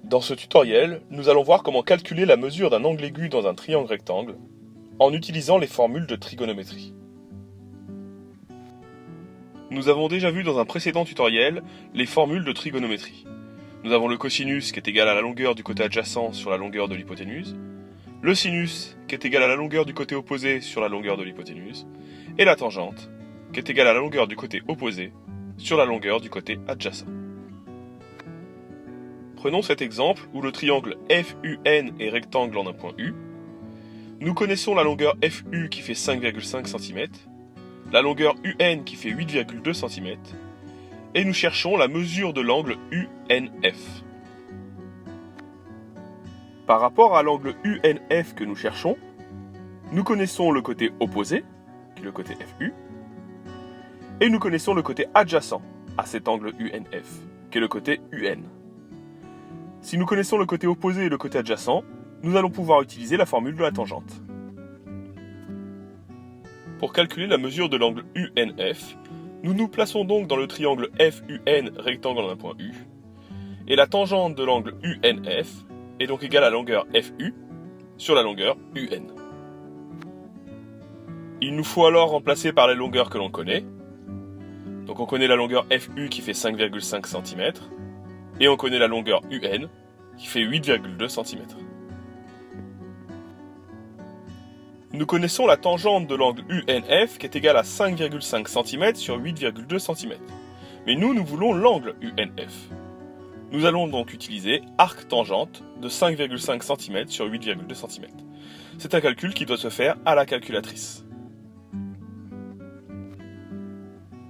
Dans ce tutoriel, nous allons voir comment calculer la mesure d'un angle aigu dans un triangle rectangle en utilisant les formules de trigonométrie. Nous avons déjà vu dans un précédent tutoriel les formules de trigonométrie. Nous avons le cosinus qui est égal à la longueur du côté adjacent sur la longueur de l'hypoténuse, le sinus qui est égal à la longueur du côté opposé sur la longueur de l'hypoténuse, et la tangente qui est égale à la longueur du côté opposé sur la longueur du côté adjacent. Prenons cet exemple où le triangle FUN est rectangle en un point U. Nous connaissons la longueur FU qui fait 5,5 cm, la longueur UN qui fait 8,2 cm, et nous cherchons la mesure de l'angle UNF. Par rapport à l'angle UNF que nous cherchons, nous connaissons le côté opposé, qui est le côté FU, et nous connaissons le côté adjacent à cet angle UNF, qui est le côté UN. Si nous connaissons le côté opposé et le côté adjacent, nous allons pouvoir utiliser la formule de la tangente. Pour calculer la mesure de l'angle UNF, nous nous plaçons donc dans le triangle FUN rectangle en un point U, et la tangente de l'angle UNF est donc égale à la longueur FU sur la longueur UN. Il nous faut alors remplacer par les longueurs que l'on connaît. Donc on connaît la longueur FU qui fait 5,5 cm, et on connaît la longueur UN qui fait 8,2 cm. Nous connaissons la tangente de l'angle UNF qui est égale à 5,5 cm sur 8,2 cm. Mais nous voulons l'angle UNF. Nous allons donc utiliser arc tangente de 5,5 cm sur 8,2 cm. C'est un calcul qui doit se faire à la calculatrice.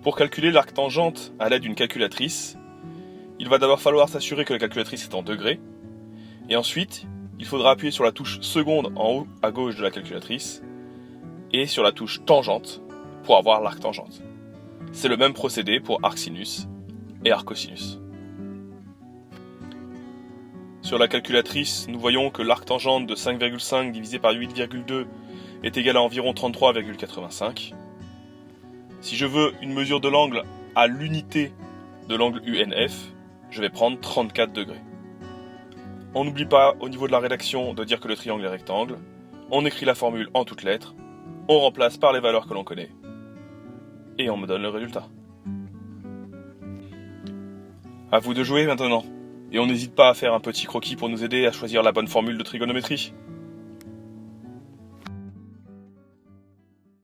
Pour calculer l'arc tangente à l'aide d'une calculatrice, il va d'abord falloir s'assurer que la calculatrice est en degrés, et ensuite, il faudra appuyer sur la touche seconde en haut à gauche de la calculatrice, et sur la touche tangente pour avoir l'arc tangente. C'est le même procédé pour arc sinus et arc cosinus. Sur la calculatrice, nous voyons que l'arc tangente de 5,5 divisé par 8,2 est égal à environ 33,85. Si je veux une mesure de l'angle à l'unité de l'angle UNF, je vais prendre 34 degrés. On n'oublie pas au niveau de la rédaction de dire que le triangle est rectangle. On écrit la formule en toutes lettres, on remplace par les valeurs que l'on connaît, et on me donne le résultat. À vous de jouer maintenant, et on n'hésite pas à faire un petit croquis pour nous aider à choisir la bonne formule de trigonométrie.